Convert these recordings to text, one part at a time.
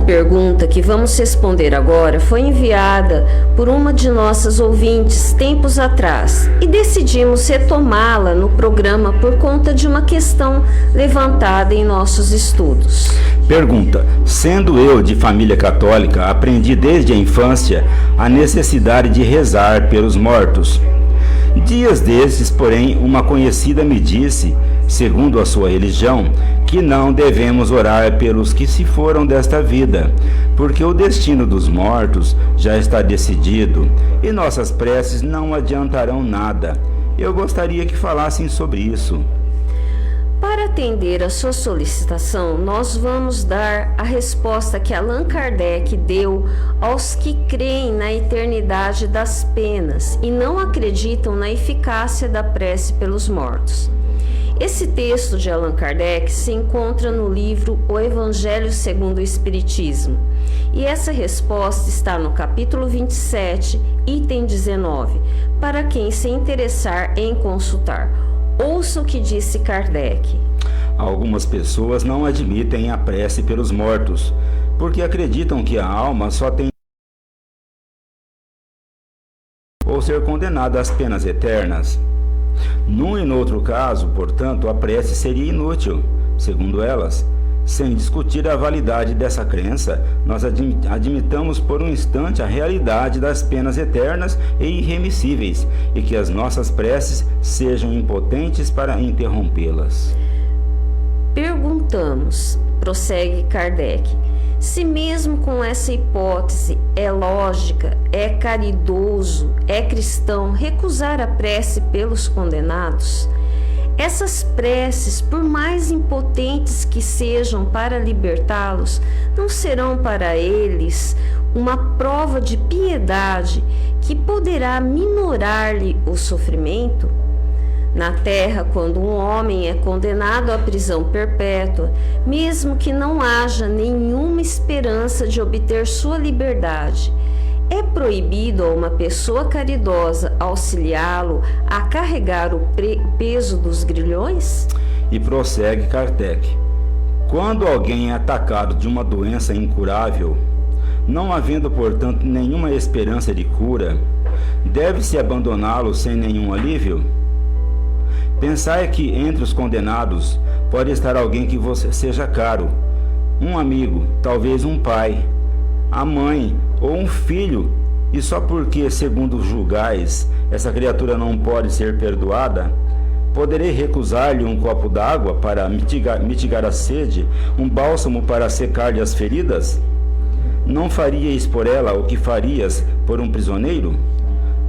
pergunta que vamos responder agora foi enviada por uma de nossas ouvintes tempos atrás e decidimos retomá-la no programa por conta de uma questão levantada em nossos estudos. Pergunta: sendo eu de família católica, aprendi desde a infância a necessidade de rezar pelos mortos. Dias desses, porém, uma conhecida me disse, segundo a sua religião, que não devemos orar pelos que se foram desta vida, porque o destino dos mortos já está decidido e nossas preces não adiantarão nada. Eu gostaria que falassem sobre isso. Para atender a sua solicitação, nós vamos dar a resposta que Allan Kardec deu aos que creem na eternidade das penas e não acreditam na eficácia da prece pelos mortos. Esse texto de Allan Kardec se encontra no livro O Evangelho segundo o Espiritismo, e essa resposta está no capítulo 27, item 19, para quem se interessar em consultar. Ouça o que disse Kardec. Algumas pessoas não admitem a prece pelos mortos, porque acreditam que a alma só tem ou ser condenada às penas eternas. Num e no outro caso, portanto, a prece seria inútil, segundo elas. Sem discutir a validade dessa crença, nós admitamos por um instante a realidade das penas eternas e irremissíveis, e que as nossas preces sejam impotentes para interrompê-las. Perguntamos, prossegue Kardec, se mesmo com essa hipótese é lógica, é caridoso, é cristão recusar a prece pelos condenados? Essas preces, por mais impotentes que sejam para libertá-los, não serão para eles uma prova de piedade que poderá minorar-lhe o sofrimento? Na terra, quando um homem é condenado à prisão perpétua, mesmo que não haja nenhuma esperança de obter sua liberdade, é proibido a uma pessoa caridosa auxiliá-lo a carregar o peso dos grilhões? E prossegue Kardec: quando alguém é atacado de uma doença incurável, não havendo, portanto, nenhuma esperança de cura, deve-se abandoná-lo sem nenhum alívio? Pensai que entre os condenados pode estar alguém que você seja caro, um amigo, talvez um pai, a mãe ou um filho, e só porque, segundo julgais, essa criatura não pode ser perdoada, poderei recusar-lhe um copo d'água para mitigar a sede, um bálsamo para secar-lhe as feridas? Não faríeis por ela o que farias por um prisioneiro?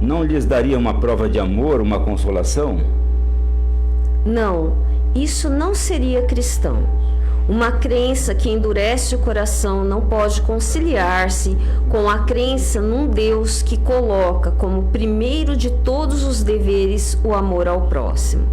Não lhes daria uma prova de amor, uma consolação? Não, isso não seria cristão. Uma crença que endurece o coração não pode conciliar-se com a crença num Deus que coloca como primeiro de todos os deveres o amor ao próximo.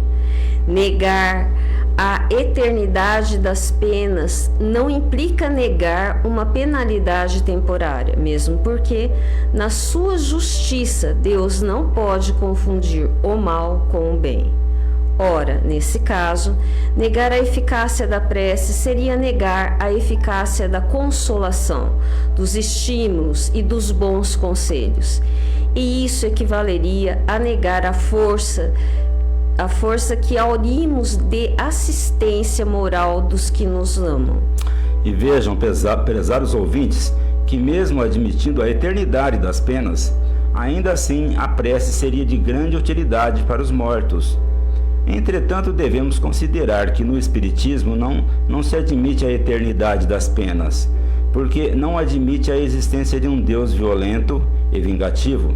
Negar a eternidade das penas não implica negar uma penalidade temporária, mesmo porque, na sua justiça, Deus não pode confundir o mal com o bem. Ora, nesse caso, negar a eficácia da prece seria negar a eficácia da consolação, dos estímulos e dos bons conselhos. E isso equivaleria a negar a força que aurimos de assistência moral dos que nos amam. E vejam, prezados ouvintes, que mesmo admitindo a eternidade das penas, ainda assim a prece seria de grande utilidade para os mortos. Entretanto, devemos considerar que no Espiritismo não se admite a eternidade das penas, porque não admite a existência de um Deus violento e vingativo.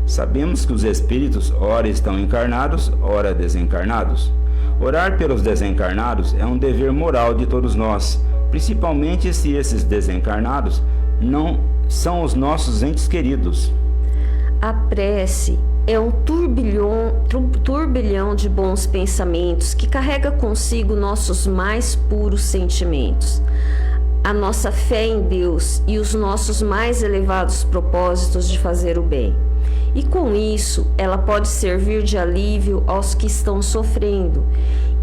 Sabemos que os espíritos ora estão encarnados, ora desencarnados. Orar pelos desencarnados é um dever moral de todos nós, principalmente se esses desencarnados não são os nossos entes queridos. A prece é um turbilhão de bons pensamentos que carrega consigo nossos mais puros sentimentos, a nossa fé em Deus e os nossos mais elevados propósitos de fazer o bem. E com isso, ela pode servir de alívio aos que estão sofrendo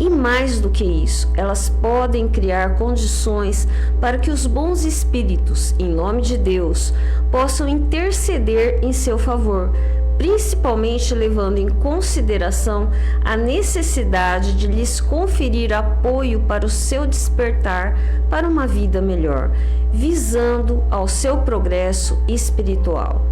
E mais do que isso, elas podem criar condições para que os bons espíritos, em nome de Deus, possam interceder em seu favor, principalmente levando em consideração a necessidade de lhes conferir apoio para o seu despertar para uma vida melhor, visando ao seu progresso espiritual.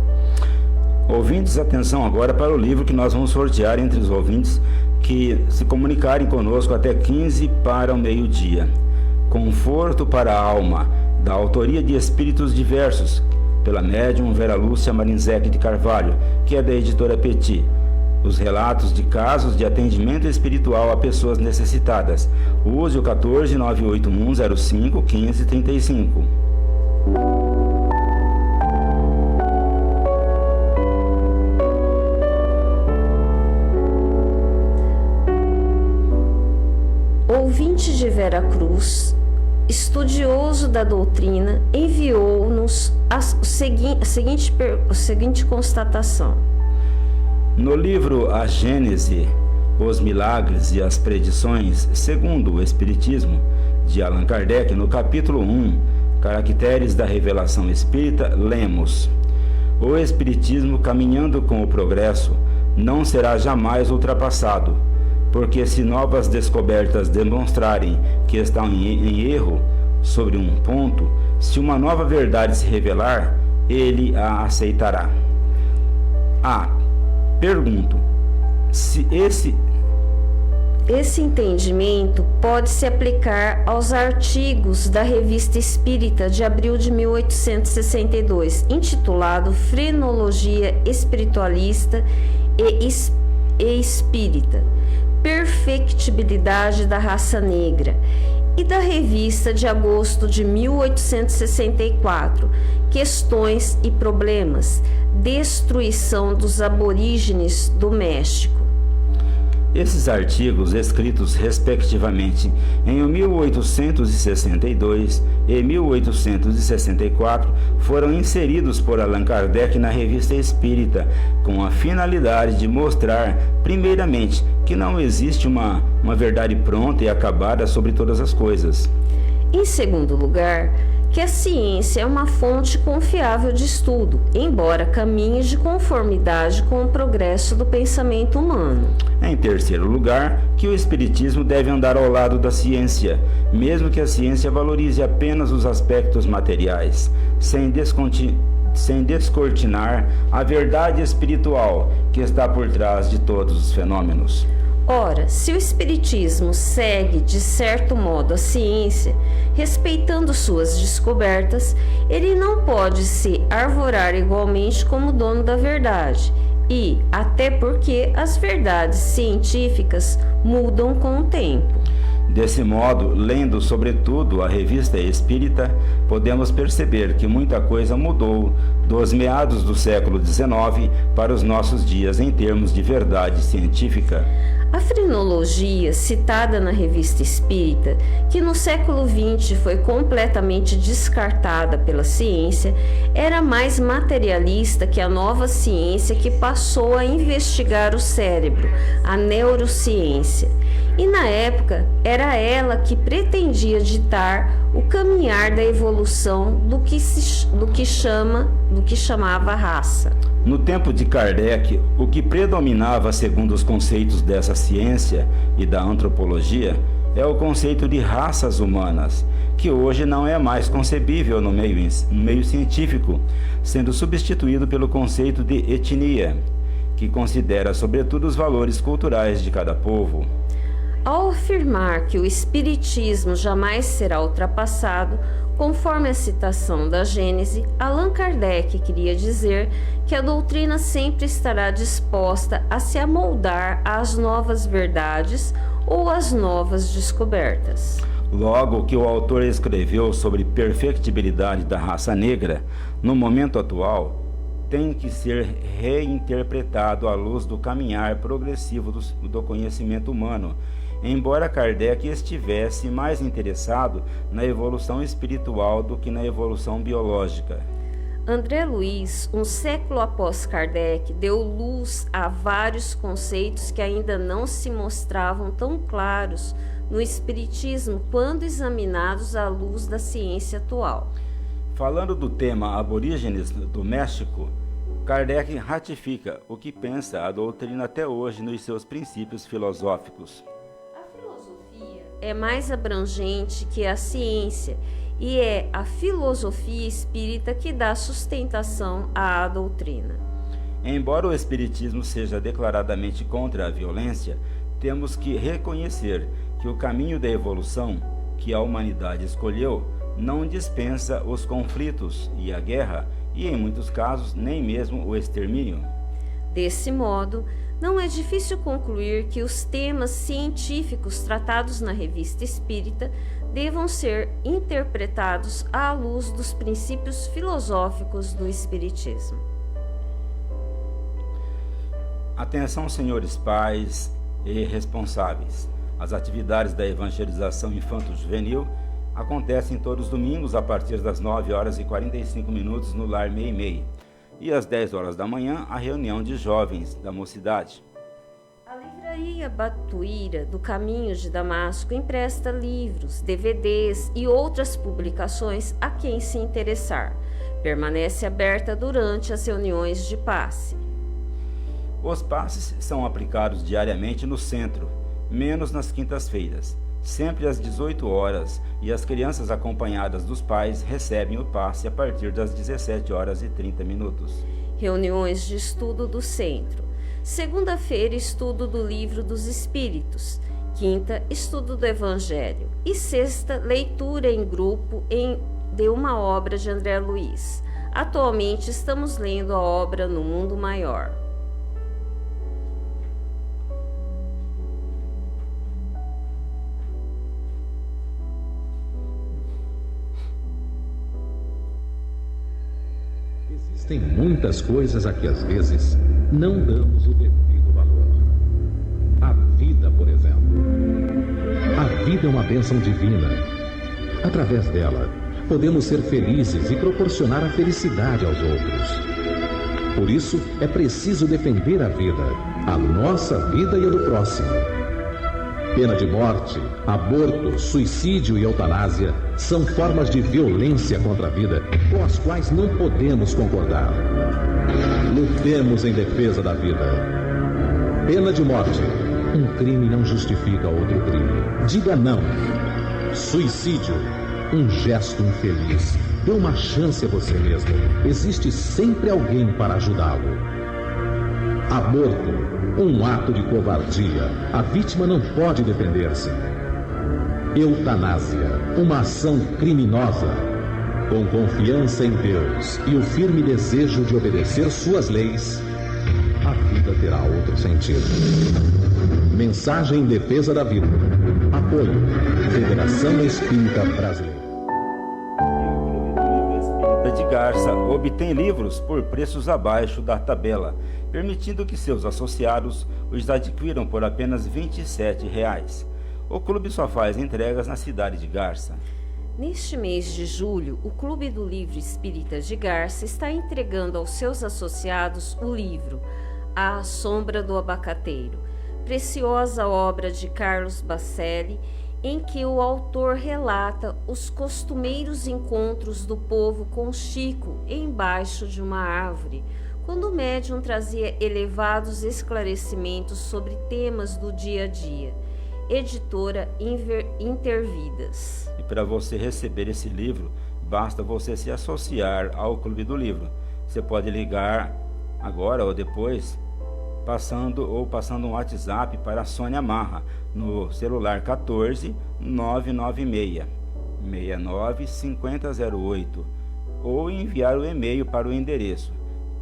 Ouvintes, atenção agora para o livro que nós vamos sortear entre os ouvintes que se comunicarem conosco até 15 para o meio-dia. Conforto para a Alma, da autoria de Espíritos Diversos, pela médium Vera Lúcia Marinzec de Carvalho, que é da editora Petit. Os relatos de casos de atendimento espiritual a pessoas necessitadas. Use o 14 981 05 15 35. Ouvinte de Vera Cruz, estudioso da doutrina, enviou-nos a seguinte constatação. No livro A Gênese, os Milagres e as Predições, segundo o Espiritismo, de Allan Kardec, no capítulo 1, Caracteres da Revelação Espírita, lemos: o Espiritismo, caminhando com o progresso, não será jamais ultrapassado, porque se novas descobertas demonstrarem que estão em erro sobre um ponto, se uma nova verdade se revelar, ele a aceitará. Pergunto, se esse entendimento pode se aplicar aos artigos da Revista Espírita de abril de 1862, intitulado Frenologia Espiritualista e Espírita, Perfectibilidade da Raça Negra, e da revista de agosto de 1864, Questões e Problemas, Destruição dos Aborígenes do México. Esses artigos, escritos respectivamente em 1862 e 1864, foram inseridos por Allan Kardec na Revista Espírita, com a finalidade de mostrar, primeiramente, que não existe uma verdade pronta e acabada sobre todas as coisas. Em segundo lugar, que a ciência é uma fonte confiável de estudo, embora caminhe de conformidade com o progresso do pensamento humano. Em terceiro lugar, que o Espiritismo deve andar ao lado da ciência, mesmo que a ciência valorize apenas os aspectos materiais, sem descortinar a verdade espiritual que está por trás de todos os fenômenos. Ora, se o Espiritismo segue, de certo modo, a ciência, respeitando suas descobertas, ele não pode se arvorar igualmente como dono da verdade, e até porque as verdades científicas mudam com o tempo. Desse modo, lendo sobretudo a Revista Espírita, podemos perceber que muita coisa mudou dos meados do século XIX para os nossos dias em termos de verdade científica. A frenologia, citada na Revista Espírita, que no século XX foi completamente descartada pela ciência, era mais materialista que a nova ciência que passou a investigar o cérebro, a neurociência. E na época, era ela que pretendia ditar o caminhar da evolução do que chamava raça. No tempo de Kardec, o que predominava segundo os conceitos dessa ciência e da antropologia é o conceito de raças humanas, que hoje não é mais concebível no meio científico, sendo substituído pelo conceito de etnia, que considera sobretudo os valores culturais de cada povo. Ao afirmar que o Espiritismo jamais será ultrapassado, conforme a citação da Gênese, Allan Kardec queria dizer que a doutrina sempre estará disposta a se amoldar às novas verdades ou às novas descobertas. Logo, o que o autor escreveu sobre perfectibilidade da raça negra, no momento atual, tem que ser reinterpretado à luz do caminhar progressivo do conhecimento humano, embora Kardec estivesse mais interessado na evolução espiritual do que na evolução biológica. André Luiz, um século após Kardec, deu luz a vários conceitos que ainda não se mostravam tão claros no Espiritismo quando examinados à luz da ciência atual. Falando do tema aborígenes do México, Kardec ratifica o que pensa a doutrina até hoje nos seus princípios filosóficos. A filosofia é mais abrangente que a ciência e é a filosofia espírita que dá sustentação à doutrina. Embora o Espiritismo seja declaradamente contra a violência, temos que reconhecer que o caminho da evolução que a humanidade escolheu não dispensa os conflitos e a guerra, e em muitos casos nem mesmo o extermínio. Desse modo, não é difícil concluir que os temas científicos tratados na Revista Espírita devam ser interpretados à luz dos princípios filosóficos do Espiritismo. Atenção, senhores pais e responsáveis. As atividades da evangelização infanto-juvenil acontecem todos os domingos a partir das 9 horas e 45 minutos no Lar Meimei. E às 10 horas da manhã, a reunião de jovens da mocidade. A Livraria Batuíra do Caminho de Damasco empresta livros, DVDs e outras publicações a quem se interessar. Permanece aberta durante as reuniões de passe. Os passes são aplicados diariamente no centro, menos nas quintas-feiras, sempre às 18 horas, e as crianças acompanhadas dos pais recebem o passe a partir das 17 horas e 30 minutos. Reuniões de estudo do centro. Segunda-feira, estudo do Livro dos Espíritos. Quinta, estudo do Evangelho. E sexta, leitura em grupo de uma obra de André Luiz. Atualmente estamos lendo a obra No Mundo Maior. Tem muitas coisas a que às vezes não damos o devido valor. A vida, por exemplo. A vida é uma bênção divina. Através dela, podemos ser felizes e proporcionar a felicidade aos outros. Por isso, é preciso defender a vida, a nossa vida e a do próximo. Pena de morte, aborto, suicídio e eutanásia são formas de violência contra a vida com as quais não podemos concordar. Lutemos em defesa da vida. Pena de morte. Um crime não justifica outro crime. Diga não. Suicídio. Um gesto infeliz. Dê uma chance a você mesmo. Existe sempre alguém para ajudá-lo. Aborto. Um ato de covardia. A vítima não pode defender-se. Eutanásia. Uma ação criminosa. Com confiança em Deus e o firme desejo de obedecer suas leis, a vida terá outro sentido. Mensagem em defesa da vida. Apoio. Federação Espírita Brasileira. De Garça obtém livros por preços abaixo da tabela, permitindo que seus associados os adquiram por apenas R$ 27,00. O clube só faz entregas na cidade de Garça. Neste mês de julho, o Clube do Livro Espírita de Garça está entregando aos seus associados o livro A Sombra do Abacateiro, preciosa obra de Carlos Bacelli, em que o autor relata os costumeiros encontros do povo com Chico embaixo de uma árvore, quando o médium trazia elevados esclarecimentos sobre temas do dia a dia. Editora Intervidas. E para você receber esse livro, basta você se associar ao Clube do Livro. Você pode ligar agora ou depois, passando um WhatsApp para a Sônia Marra, no celular 14 996 69 5008, ou enviar o e-mail para o endereço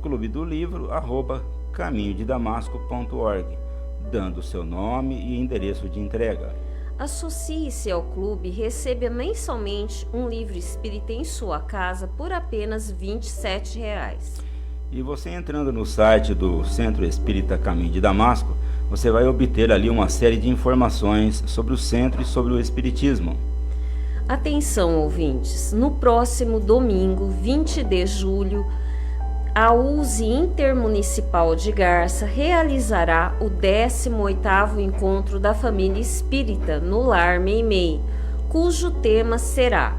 clubedolivro@caminhodedamasco.org, dando seu nome e endereço de entrega. Associe-se ao clube e receba mensalmente um livro espírita em sua casa por apenas R$ 27,00. E você entrando no site do Centro Espírita Caminho de Damasco, você vai obter ali uma série de informações sobre o centro e sobre o espiritismo. Atenção, ouvintes, no próximo domingo, 20 de julho, a USE Intermunicipal de Garça realizará o 18º Encontro da Família Espírita no Lar Meimei, cujo tema será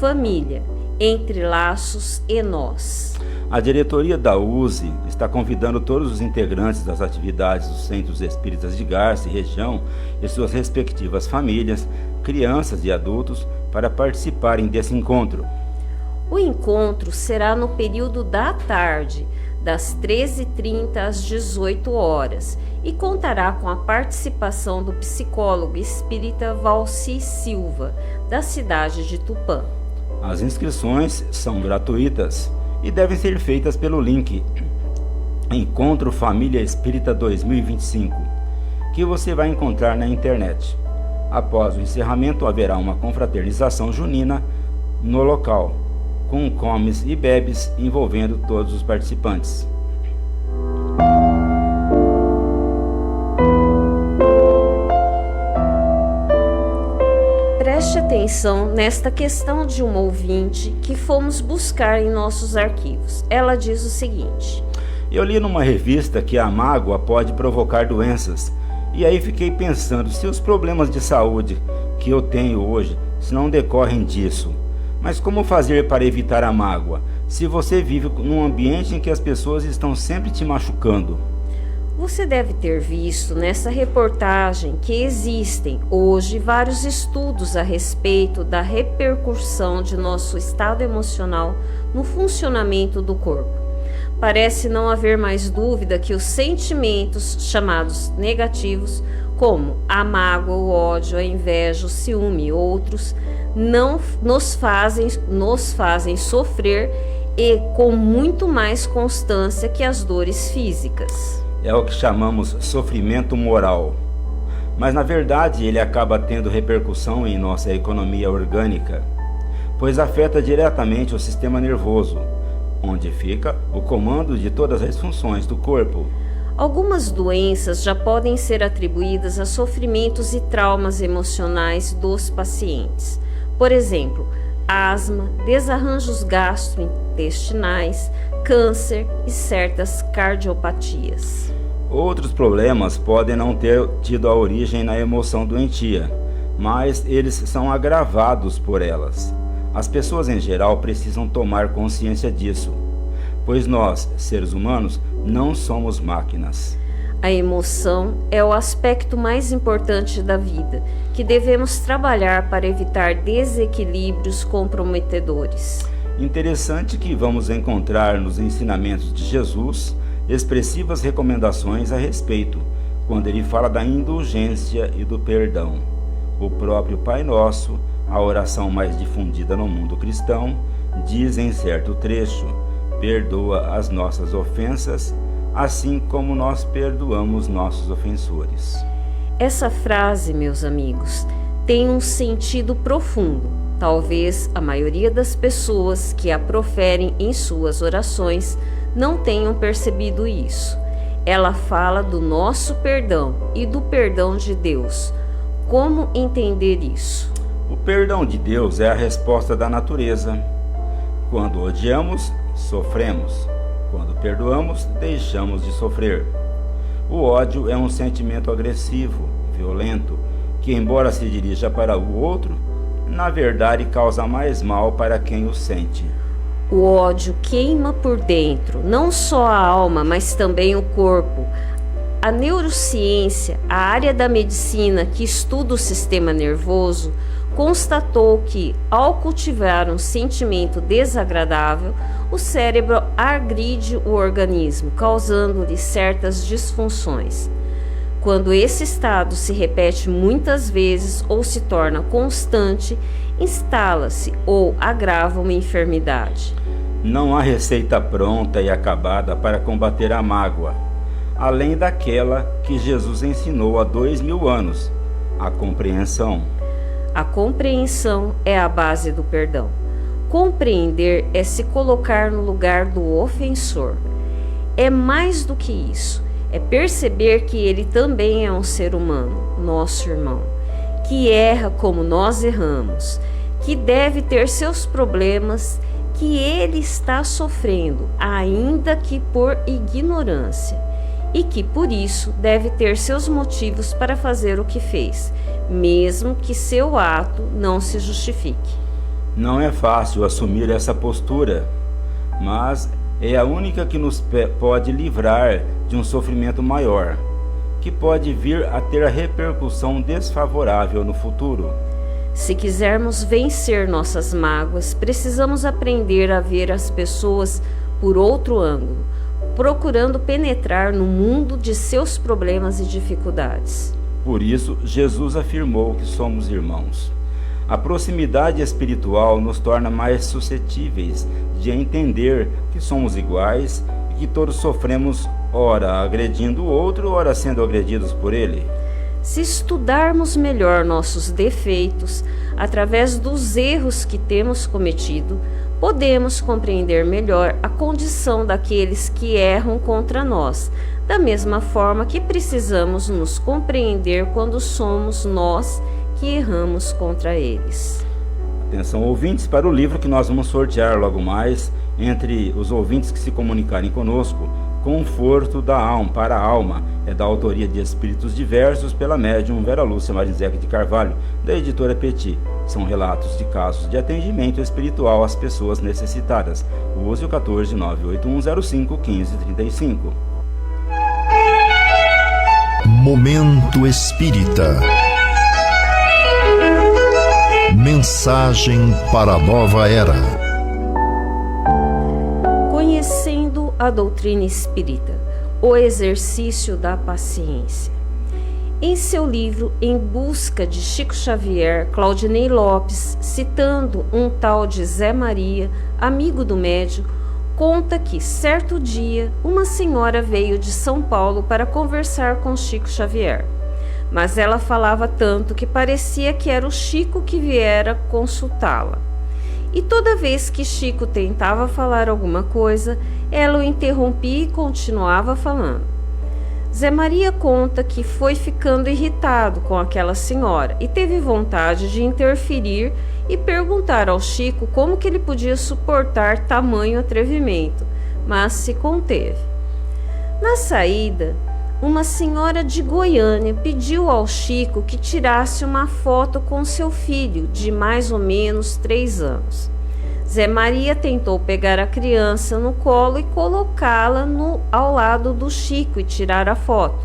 Família, entre laços e nós. A diretoria da USE está convidando todos os integrantes das atividades dos Centros Espíritas de Garça e região e suas respectivas famílias, crianças e adultos para participarem desse encontro. O encontro será no período da tarde, das 13h30 às 18 horas, e contará com a participação do psicólogo espírita Valci Silva, da cidade de Tupã. As inscrições são gratuitas e devem ser feitas pelo link Encontro Família Espírita 2025, que você vai encontrar na internet. Após o encerramento, haverá uma confraternização junina no local, com comes e bebes envolvendo todos os participantes. Preste atenção nesta questão de uma ouvinte que fomos buscar em nossos arquivos. Ela diz o seguinte: eu li numa revista que a mágoa pode provocar doenças, e aí fiquei pensando se os problemas de saúde que eu tenho hoje se não decorrem disso. Mas como fazer para evitar a mágoa, se você vive num ambiente em que as pessoas estão sempre te machucando? Você deve ter visto nessa reportagem que existem hoje vários estudos a respeito da repercussão de nosso estado emocional no funcionamento do corpo. Parece não haver mais dúvida que os sentimentos chamados negativos, como a mágoa, o ódio, a inveja, o ciúme e outros, não nos fazem sofrer e com muito mais constância que as dores físicas. É o que chamamos sofrimento moral. Mas na verdade ele acaba tendo repercussão em nossa economia orgânica, pois afeta diretamente o sistema nervoso, onde fica o comando de todas as funções do corpo. Algumas doenças já podem ser atribuídas a sofrimentos e traumas emocionais dos pacientes. Por exemplo, asma, desarranjos gastrointestinais, câncer e certas cardiopatias. Outros problemas podem não ter tido a origem na emoção doentia, mas eles são agravados por elas. As pessoas em geral precisam tomar consciência disso, pois nós, seres humanos, não somos máquinas. A emoção é o aspecto mais importante da vida, que devemos trabalhar para evitar desequilíbrios comprometedores. Interessante que vamos encontrar nos ensinamentos de Jesus expressivas recomendações a respeito, quando ele fala da indulgência e do perdão. O próprio Pai Nosso, a oração mais difundida no mundo cristão, diz em certo trecho: perdoa as nossas ofensas, assim como nós perdoamos nossos ofensores. Essa frase, meus amigos, tem um sentido profundo. Talvez a maioria das pessoas que a proferem em suas orações não tenham percebido isso. Ela fala do nosso perdão e do perdão de Deus. Como entender isso? O perdão de Deus é a resposta da natureza. Quando odiamos, sofremos. Quando perdoamos, deixamos de sofrer. O ódio é um sentimento agressivo, violento, que, embora se dirija para o outro, na verdade causa mais mal para quem o sente. O ódio queima por dentro, não só a alma, mas também o corpo. A neurociência, a área da medicina que estuda o sistema nervoso, constatou que, ao cultivar um sentimento desagradável, o cérebro agride o organismo, causando-lhe certas disfunções. Quando esse estado se repete muitas vezes ou se torna constante, instala-se ou agrava uma enfermidade. Não há receita pronta e acabada para combater a mágoa, além daquela que Jesus ensinou há 2000 anos, a compreensão. A compreensão é a base do perdão. Compreender é se colocar no lugar do ofensor. É mais do que isso. É perceber que ele também é um ser humano, nosso irmão, que erra como nós erramos, que deve ter seus problemas que ele está sofrendo, ainda que por ignorância, e que por isso deve ter seus motivos para fazer o que fez, mesmo que seu ato não se justifique. Não é fácil assumir essa postura, mas é a única que nos pode livrar de um sofrimento maior, que pode vir a ter a repercussão desfavorável no futuro. Se quisermos vencer nossas mágoas, precisamos aprender a ver as pessoas por outro ângulo, procurando penetrar no mundo de seus problemas e dificuldades. Por isso, Jesus afirmou que somos irmãos. A proximidade espiritual nos torna mais suscetíveis de entender que somos iguais e que todos sofremos, ora agredindo o outro, ora sendo agredidos por ele. Se estudarmos melhor nossos defeitos, através dos erros que temos cometido, podemos compreender melhor a condição daqueles que erram contra nós, da mesma forma que precisamos nos compreender quando somos nós que erramos contra eles. Atenção, ouvintes, para o livro que nós vamos sortear logo mais, entre os ouvintes que se comunicarem conosco, Conforto da Alma, para a Alma, é da autoria de Espíritos Diversos pela médium Vera Lúcia Marinzec de Carvalho, da editora Petit. São relatos de casos de atendimento espiritual às pessoas necessitadas. Use o 14981051535. Momento Espírita. Mensagem para a nova era. Conhecendo a doutrina espírita, o exercício da paciência. Em seu livro Em Busca de Chico Xavier, Claudinei Lopes, citando um tal de Zé Maria, amigo do médium, conta que, certo dia, uma senhora veio de São Paulo para conversar com Chico Xavier. Mas ela falava tanto que parecia que era o Chico que viera consultá-la. E toda vez que Chico tentava falar alguma coisa, ela o interrompia e continuava falando. Zé Maria conta que foi ficando irritado com aquela senhora e teve vontade de interferir e perguntar ao Chico como que ele podia suportar tamanho atrevimento, mas se conteve. Na saída, uma senhora de Goiânia pediu ao Chico que tirasse uma foto com seu filho, de mais ou menos 3 anos. Zé Maria tentou pegar a criança no colo e colocá-la ao lado do Chico e tirar a foto.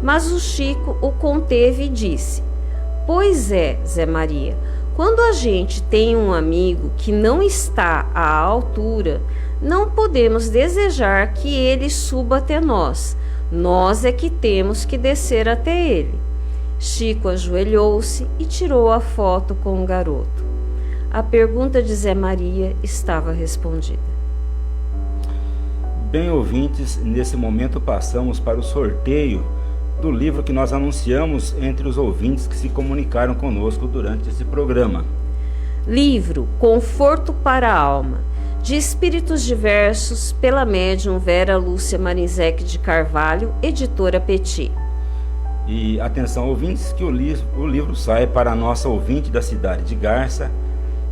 Mas o Chico o conteve e disse: "Pois é, Zé Maria, quando a gente tem um amigo que não está à altura, não podemos desejar que ele suba até nós. Nós é que temos que descer até ele." Chico ajoelhou-se e tirou a foto com o garoto. A pergunta de Zé Maria estava respondida. Bem, ouvintes, nesse momento passamos para o sorteio do livro que nós anunciamos entre os ouvintes que se comunicaram conosco durante esse programa. Livro Conforto para a Alma, de Espíritos Diversos, pela médium Vera Lúcia Marinzec de Carvalho, editora Petit. E atenção, ouvintes, que o livro sai para a nossa ouvinte da cidade de Garça,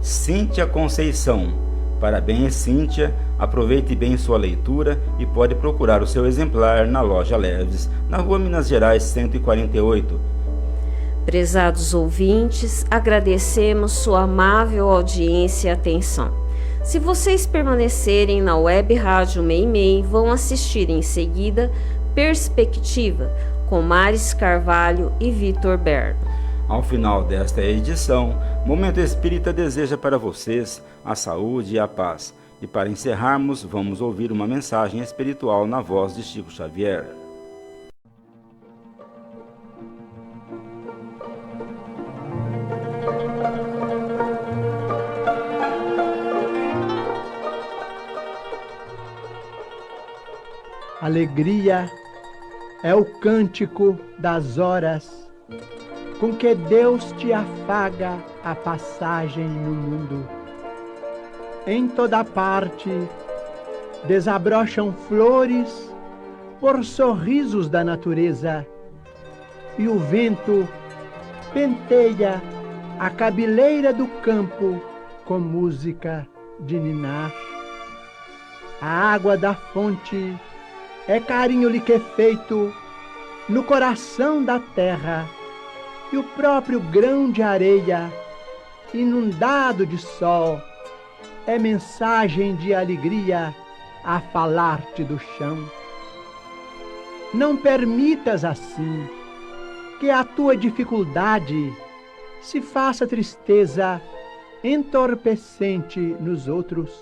Cíntia Conceição. Parabéns, Cíntia, aproveite bem sua leitura e pode procurar o seu exemplar na loja Leves, na rua Minas Gerais 148. Prezados ouvintes, agradecemos sua amável audiência e atenção. Se vocês permanecerem na web rádio Meimei, vão assistir em seguida Perspectiva, com Maris Carvalho e Vitor Berno. Ao final desta edição, Momento Espírita deseja para vocês a saúde e a paz. E para encerrarmos, vamos ouvir uma mensagem espiritual na voz de Chico Xavier. Alegria é o cântico das horas com que Deus te afaga a passagem no mundo. Em toda parte desabrocham flores por sorrisos da natureza, e o vento penteia a cabeleira do campo com música de ninar. A água da fonte é carinho liquefeito no coração da terra, e o próprio grão de areia, inundado de sol, é mensagem de alegria a falar-te do chão. Não permitas assim que a tua dificuldade se faça tristeza entorpecente nos outros.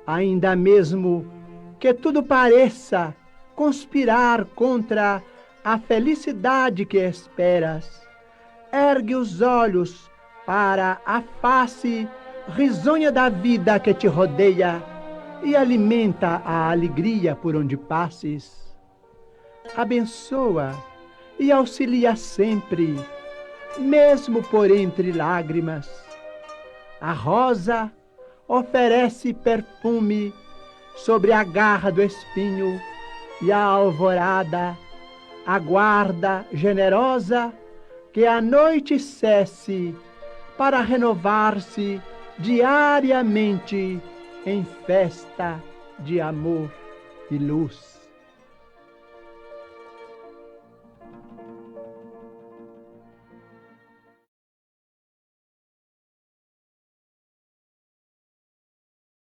Ainda mesmo que tudo pareça conspirar contra a felicidade que esperas, ergue os olhos para a face risonha da vida que te rodeia e alimenta a alegria por onde passes. Abençoa e auxilia sempre, mesmo por entre lágrimas. A rosa oferece perfume sobre a garra do espinho, e a alvorada aguarda generosa que a noite cesse para renovar-se diariamente em festa de amor e luz.